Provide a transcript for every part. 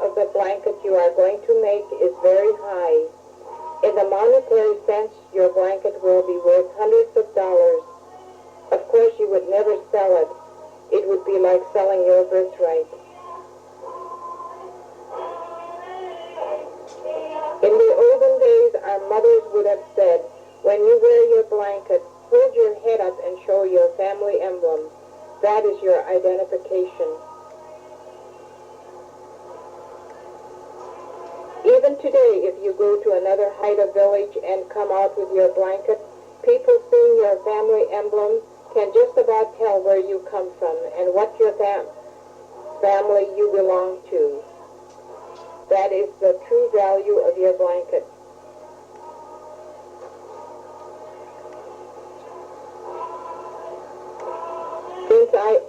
of the blanket you are going to make is very high. In the monetary sense, your blanket will be worth hundreds of dollars. Of course, you would never sell it. It would be like selling your birthright. In the olden days, our mothers would have said, when you wear your blanket, hold your head up and show your family emblem. That is your identification. Even today, if you go to another Haida village and come out with your blanket, people seeing your family emblem can just about tell where you come from and what your family you belong to. That is the true value of your blanket. Since I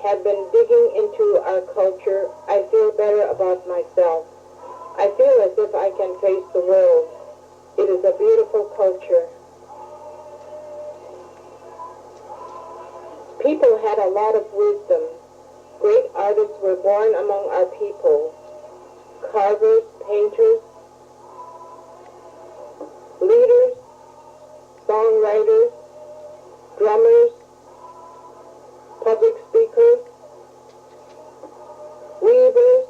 have been digging into our culture, I feel better about myself. I feel as if I can face the world. It is a beautiful culture. People had a lot of wisdom. Great artists were born among our people. Carvers, painters, leaders, songwriters, drummers, public speakers, weavers,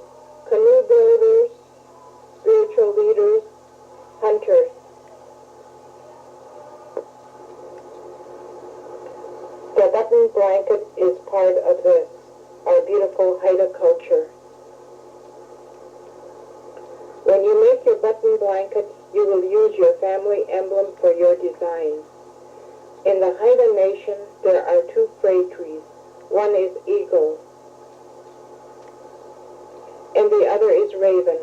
canoe builders, spiritual leaders, hunters. The button blanket is part of our beautiful Haida culture. When you make your button blanket, you will use your family emblem for your design. In the Haida nation, there are two phrases. One is eagle, and the other is raven.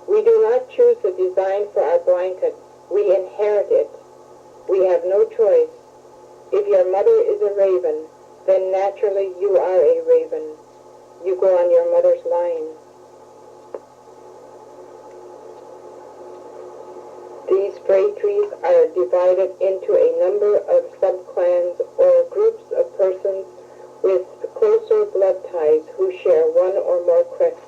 We do not choose the design for our blanket. We inherit it. We have no choice. If your mother is a raven, then naturally you are a raven. You go on your mother's line. These Fray trees are divided into a number of subclans or groups of persons with closer blood ties who share one or more crests.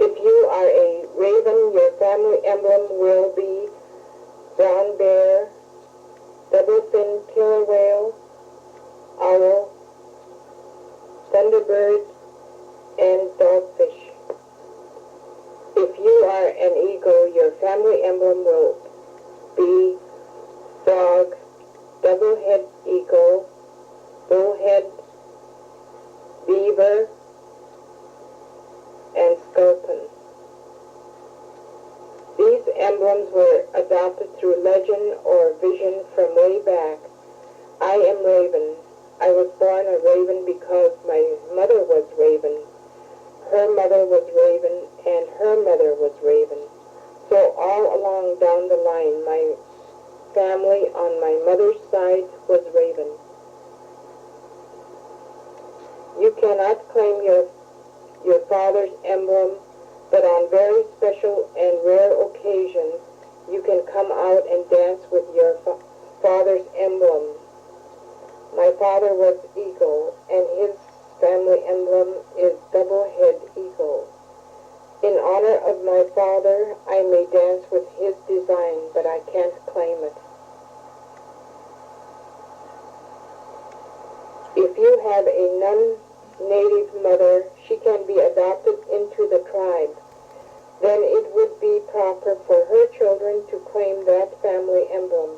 If you are a raven, your family emblem will be brown bear, double-fin killer whale, owl, thunderbird, and dogfish. If you are an eagle, your family emblem will be frog, double-head eagle, bullhead, beaver, and sculpin. These emblems were adopted through legend or vision from way back. I am Raven. I was born a raven because my mother was Raven. Her mother was Raven, and her mother was Raven. So all along down the line, my family on my mother's side was Raven. You cannot claim your father's emblem, but on very special and rare occasions, you can come out and dance with your father's emblem. My father was eagle, and his family emblem is double-head eagle. In honor of my father, I may dance with his design, but I can't claim it. If you have a non-native mother, she can be adopted into the tribe. Then it would be proper for her children to claim that family emblem.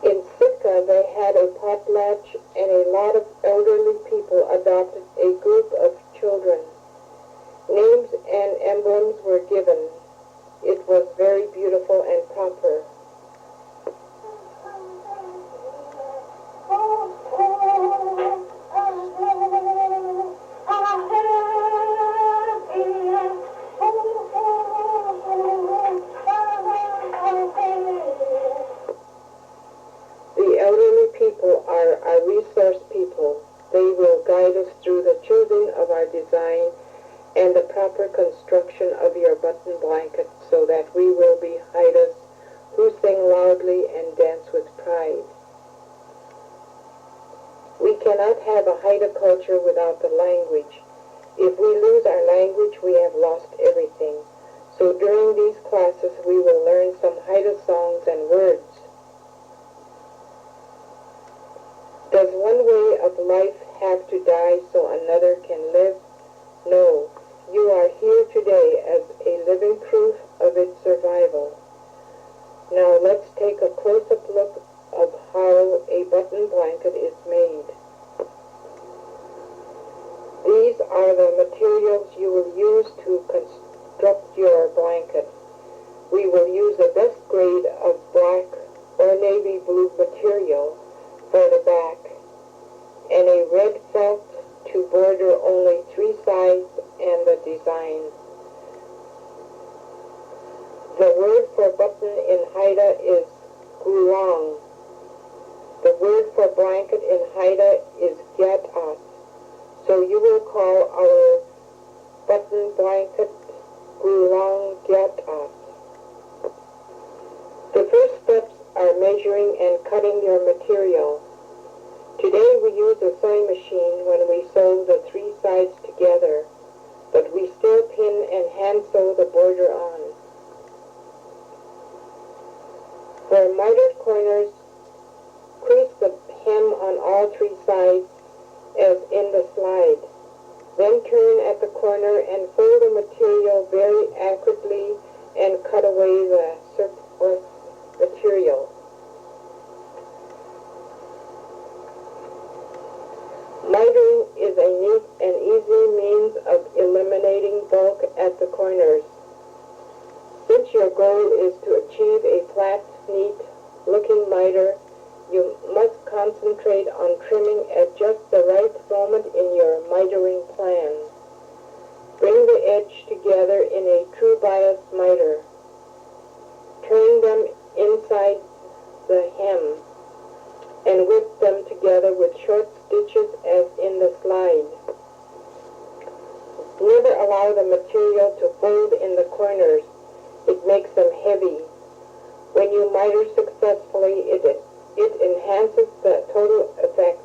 In Sitka, they had a potlatch, and a lot of elderly people adopted a group of children. Names and emblems were given. It was very beautiful and proper. The elderly people are our resource people. They will guide us through the choosing of our design and the proper construction of your button blanket so that we will be Haidas who sing loudly and dance with pride. We cannot have a Haida culture without the language. If we lose our language, we have lost everything. So during these classes, we will learn some Haida songs and words. Does one way of life have to die so another can live? No. You are here today as a living proof of its survival. Now let's take a close-up look of how a button blanket is made. These are the materials you will use to construct your blanket. We will use the best grade of black or navy blue material for the back, and a red felt to border only 3 sides and the design. The word for button in Haida is gulong. The word for blanket in Haida is gyatas. So you will call our button blanket gulong gyatas. The first steps are measuring and cutting your material. Today we use a sewing machine when we sew the 3 sides together, but we still pin and hand sew the border on. For mitered corners, crease the hem on all 3 sides as in the slide. Then turn at the corner and fold the material very accurately and cut away the surplus material. Mitering is a neat and easy means of eliminating bulk at the corners. Since your goal is to achieve a flat, neat-looking miter, you must concentrate on trimming at just the right moment in your mitering plan. Bring the edge together in a true bias miter. Turn them inside the hem and whip them together with short stitches as in the slide. Never allow the material to fold in the corners. It makes them heavy. When you miter successfully, it enhances the total effect.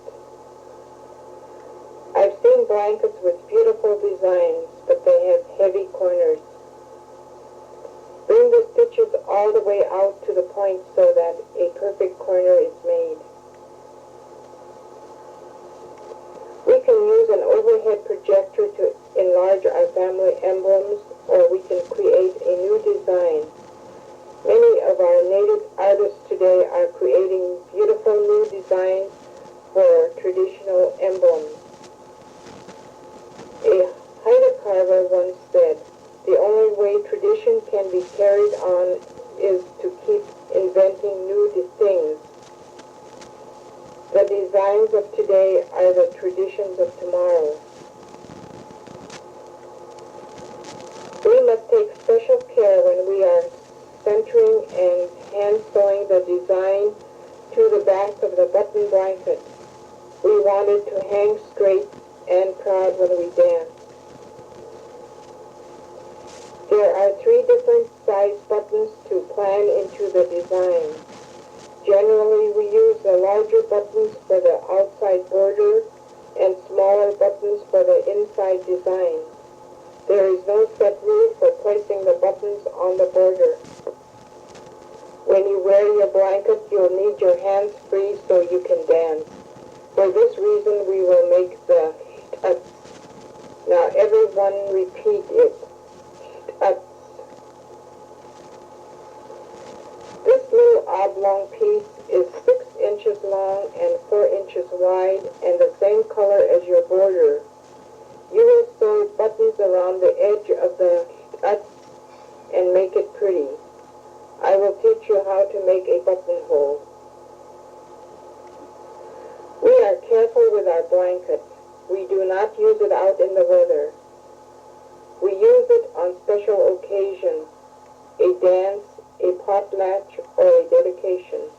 I've seen blankets with beautiful designs, but they have heavy corners. Bring the stitches all the way out to the point so that a perfect corner is made. We can use an overhead projector to enlarge our family emblems, or we can create a new design. Many of our native artists today are creating beautiful new designs for traditional emblems. A Haida carver once said, "The only way tradition can be carried on is to keep inventing new things." The designs of today are the traditions of tomorrow. We must take special care when we are centering and hand sewing the design to the back of the button blanket. We want it to hang straight and proud when we dance. There are 3 different size buttons to plan into the design. Generally, we use the larger buttons for the outside border and smaller buttons for the inside design. There is no set rule for placing the buttons on the border. When you wear your blanket, you'll need your hands free so you can dance. For this reason, we will make the tuts. Now everyone repeat it. Tuts. This little oblong piece is 6 inches long and 4 inches wide and the same color as your border. You will sew buttons around the edge of the tuts and make it pretty. I will teach you how to make a buttonhole. We are careful with our blanket. We do not use it out in the weather. We use it on special occasions, a dance, a potlatch, or a dedication.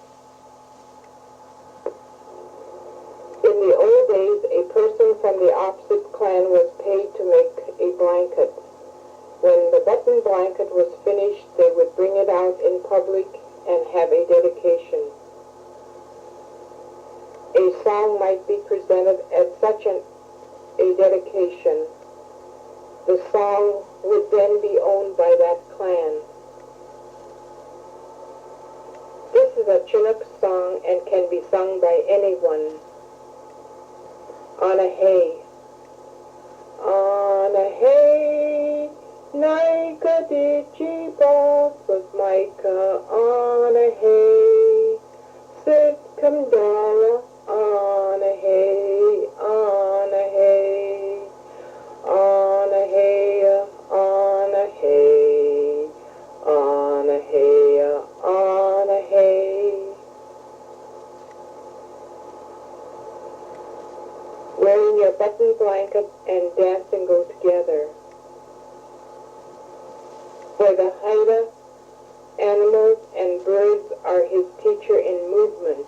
In the old days, a person from the opposite clan was paid to make a blanket. When the button blanket was finished, they would bring it out in public and have a dedication. A A song might be presented at such a dedication. The song would then be owned by that clan. This is a Chinook song and can be sung by anyone. On a hay, Naika Dijiba was Micah on a hay. Sit Kamdara on a hay, on a hay, on a hay, on a hay, on a hay, on a hay. Wearing your button blanket and dancing go together. For the Haida, animals and birds are his teacher in movement.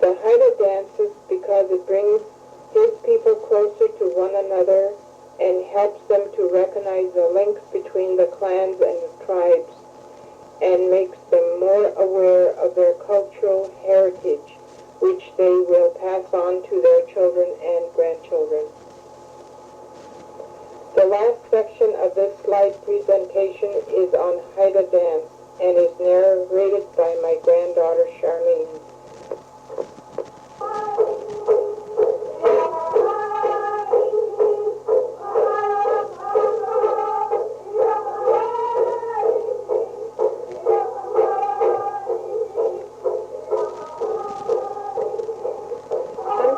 The Haida dances because it brings his people closer to one another and helps them to recognize the links between the clans and the tribes and makes them more aware of their cultural heritage, which they will pass on to their children and grandchildren. The last section of this slide presentation is on Haida dance and is narrated by my granddaughter Charlene.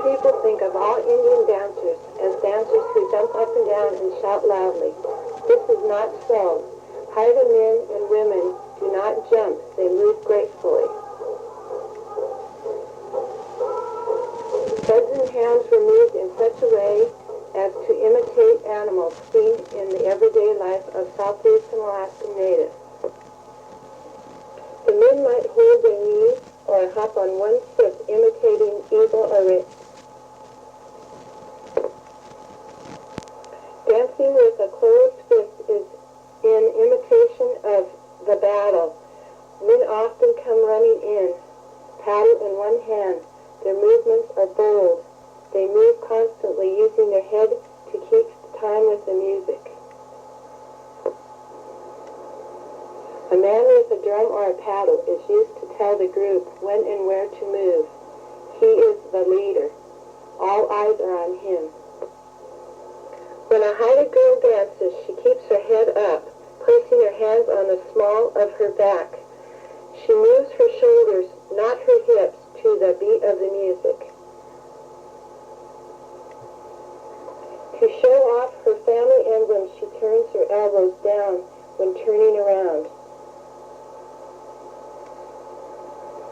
People think of all Indian dancers as dancers who jump up and down and shout loudly. This is not so. Haida men and women do not jump, they move gracefully. Heads and hands were moved in such a way as to imitate animals seen in the everyday life of Southeastern Alaskan natives. The men might hold their knees or hop on one foot, imitating eagle or dancing with a closed fist is in imitation of the battle. Men often come running in, paddle in one hand. Their movements are bold. They move constantly, using their head to keep time with the music. A man with a drum or a paddle is used to tell the group when and where to move. He is the leader. All eyes are on him. When a Haida girl dances, she keeps her head up, placing her hands on the small of her back. She moves her shoulders, not her hips, to the beat of the music. To show off her family emblem, she turns her elbows down when turning around.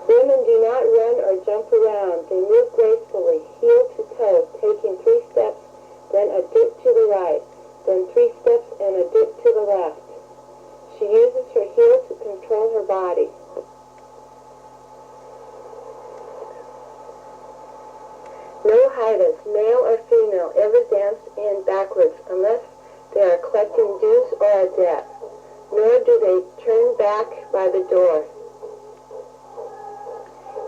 Women do not run or jump around. They move gracefully, heel to toe, taking 3 steps, then a dip to the right, then 3 steps and a dip to the left. She uses her heel to control her body. No Haidas, male or female, ever dance in backwards unless they are collecting dues or a debt, nor do they turn back by the door.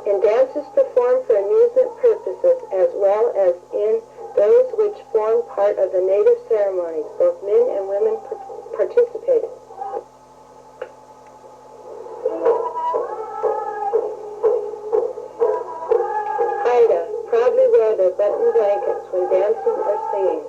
In dances performed for amusement purposes as well as in those which form part of the native ceremonies, both men and women participated. Haida proudly wear their button blankets when dancing or singing.